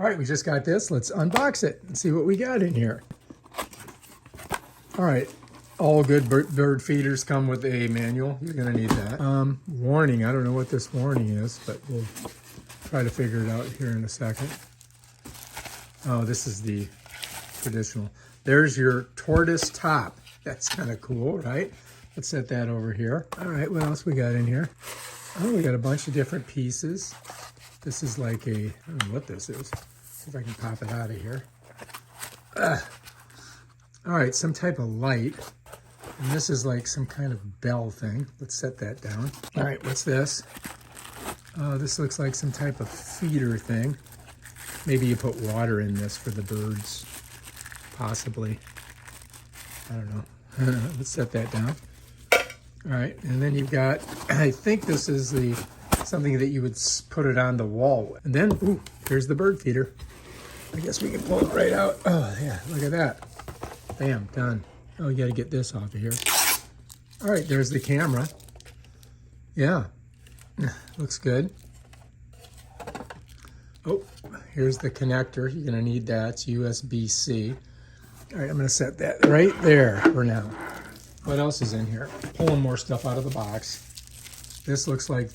All right, we just got this. Let's unbox it and see what we got in here. All right, all good bird feeders come with a manual. You're gonna need that. Warning, I don't know what this warning is, but we'll try to figure it out here in a second. Oh, this is the traditional. There's your tortoise top. That's kind of cool, right? Let's set that over here. All right, what else we got in here? Oh, we got a bunch of different pieces. This is like a, I don't know what this is. See if I can pop it out of here. All right, some type of light. And this is like some kind of bell thing. Let's set that down. All right, what's this? This looks like some type of feeder thing. Maybe you put water in this for the birds, possibly. I don't know. Let's set that down. All right, and then you've got, I think this is the something that you would put it on the wall with. And then, ooh, here's the bird feeder. I guess we can pull it right out. Oh, yeah, look at that. Bam, done. Oh, you got to get this off of here. All right, there's the camera. Yeah, looks good. Oh, here's the connector. You're going to need that. It's USB-C. All right, I'm going to set that right there for now. What else is in here? Pulling more stuff out of the box. This looks like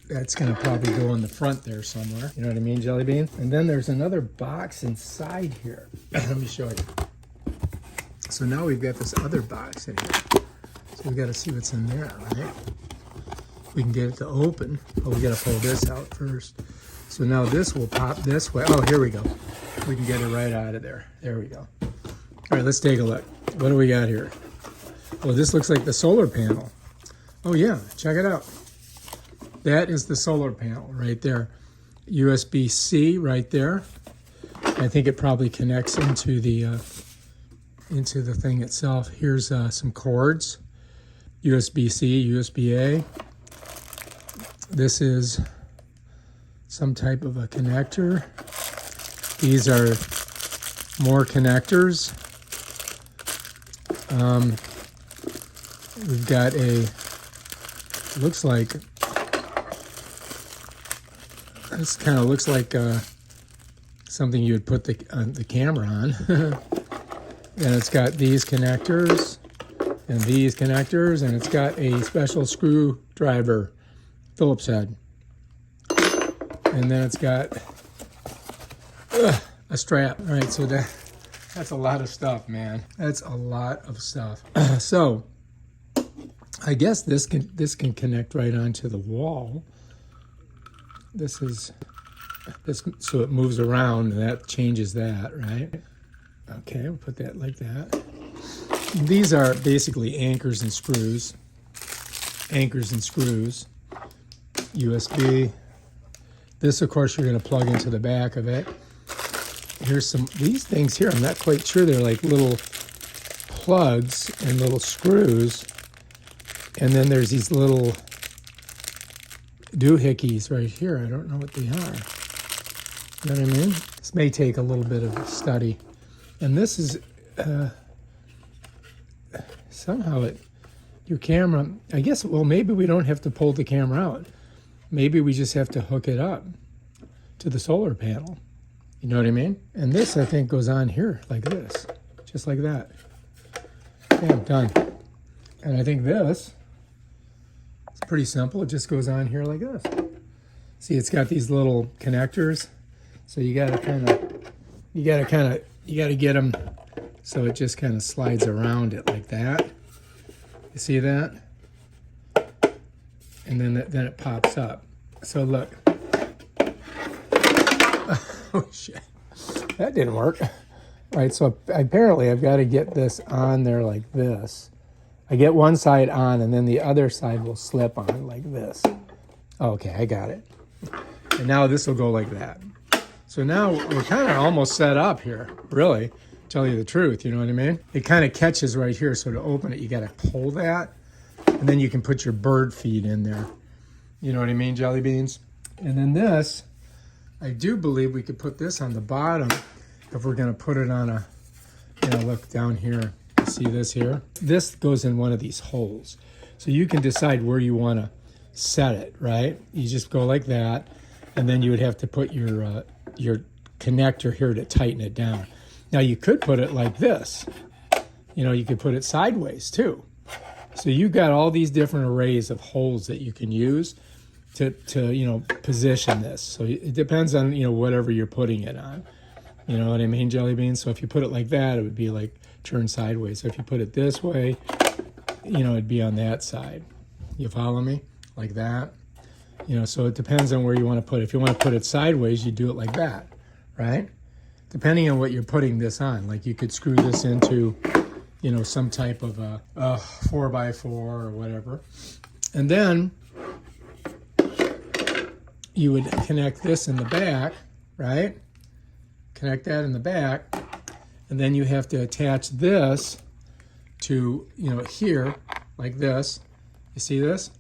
that's going to probably go in the front there somewhere. You know what I mean, Jelly Bean? And then there's another box inside here. Let me show you. So now we've got this other box in here. So we've got to see what's in there, right? We can get it to open. Oh, we got to pull this out first. So now this will pop this way. Oh, here we go. We can get it right out of there. There we go. All right, let's take a look. What do we got here? Well, this looks like the solar panel. Oh yeah, check it out. That is the solar panel right there. USB-C right there. I think it probably connects into the thing itself. Here's some cords. USB-C, USB-A. This is some type of a connector. These are more connectors. We've got looks like, this kind of looks like something you would put the camera on. And it's got these connectors and these connectors, and it's got a special screwdriver, Phillips head. And then it's got a strap. All right, so that's a lot of stuff, man. That's a lot of stuff. So I guess this can connect right onto the wall. This, so it moves around, and that changes that, right? Okay, we'll put that like that. These are basically anchors and screws. Anchors and screws. USB. This, of course, you're going to plug into the back of it. Here's these things here, I'm not quite sure. They're like little plugs and little screws. And then there's these little doohickeys right here. I don't know what they are. You know what I mean? This may take a little bit of study. And this is, somehow your camera, I guess, well, maybe we don't have to pull the camera out. Maybe we just have to hook it up to the solar panel. You know what I mean? And this, I think, goes on here like this, just like that. Bam, done. And I think this, it's pretty simple. It just goes on here like this. See, it's got these little connectors. So you gotta get them so it just kind of slides around it like that. You see that? And then it pops up. So look. Oh shit, that didn't work. All right, so apparently I've got to get this on there like this. I get one side on, and then the other side will slip on like this. Okay, I got it. And now this will go like that. So now we're kind of almost set up here, really, tell you the truth, you know what I mean? It kind of catches right here, so to open it, you got to pull that, and then you can put your bird feed in there. You know what I mean, Jelly Beans? And then this, I do believe we could put this on the bottom if we're going to put it on a, look down here. See this here? This goes in one of these holes. So you can decide where you want to set it, right? You just go like that. and then you would have to put your connector here to tighten it down. Now you could put it like this. You know, you could put it sideways too. So you've got all these different arrays of holes that you can use to you know, position this. So it depends on, you know, whatever you're putting it on. You know what I mean, Jelly Bean? So if you put it like that, it would be like turned sideways. So if you put it this way, you know, it'd be on that side. You follow me? Like that. You know, so it depends on where you want to put it. If you want to put it sideways, you do it like that, right? Depending on what you're putting this on. Like you could screw this into, you know, some type of a 4x4 or whatever. And then you would connect this in the back, right? Connect that in the back. And then you have to attach this to, you know, here, like this. You see this?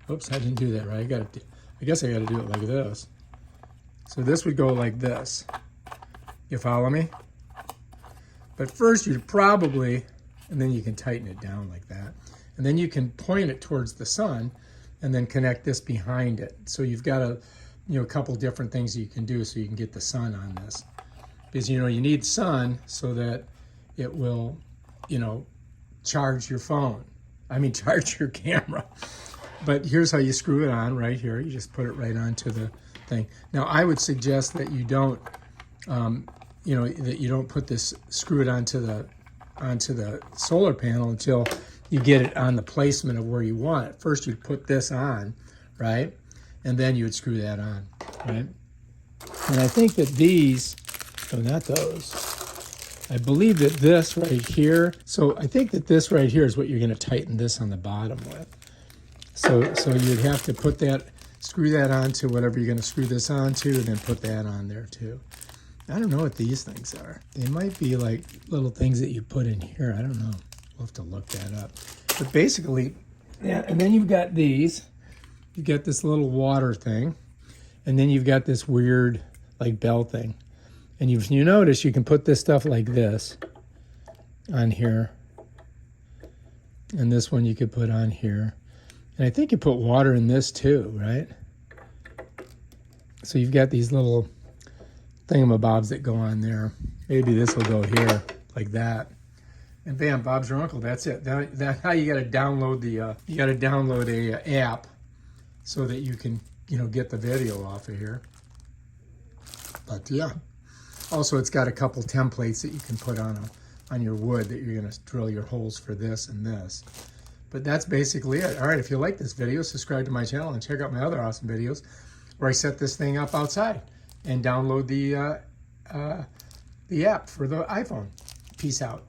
Oops, I didn't do that right. I guess I got to do it like this. So this would go like this. You follow me? But first you'd probably, and then you can tighten it down like that. And then you can point it towards the sun and then connect this behind it. So you've got a couple different things you can do so you can get the sun on this. Because, you know, you need sun so that it will, you know, charge your phone. I mean, charge your camera. But here's how you screw it on right here. You just put it right onto the thing. Now, I would suggest that you don't, you know, that you don't put this, screw it onto the solar panel until you get it on the placement of where you want it. First, you'd put this on, right? And then you would screw that on, right? And I think that these, oh, not those. I believe that this right here, so I think that this right here is what you're going to tighten this on the bottom with. So you'd have to put that, screw that onto whatever you're going to screw this onto, and then put that on there too. I don't know what these things are. They might be like little things that you put in here. I don't know. We'll have to look that up. But basically, yeah, and then you've got these. You've got this little water thing, and then you've got this weird like bell thing. And if you notice, you can put this stuff like this on here. And this one you could put on here. And I think you put water in this too, right? So you've got these little thingamabobs that go on there. Maybe this will go here, like that. And bam, Bob's your uncle. That's it. That's how you got to download the. You got to download a app so that you can, you know, get the video off of here. But yeah. Also, it's got a couple templates that you can put on your wood that you're going to drill your holes for this and this. But that's basically it. All right, if you like this video, subscribe to my channel and check out my other awesome videos where I set this thing up outside and download the app for the iPhone. Peace out.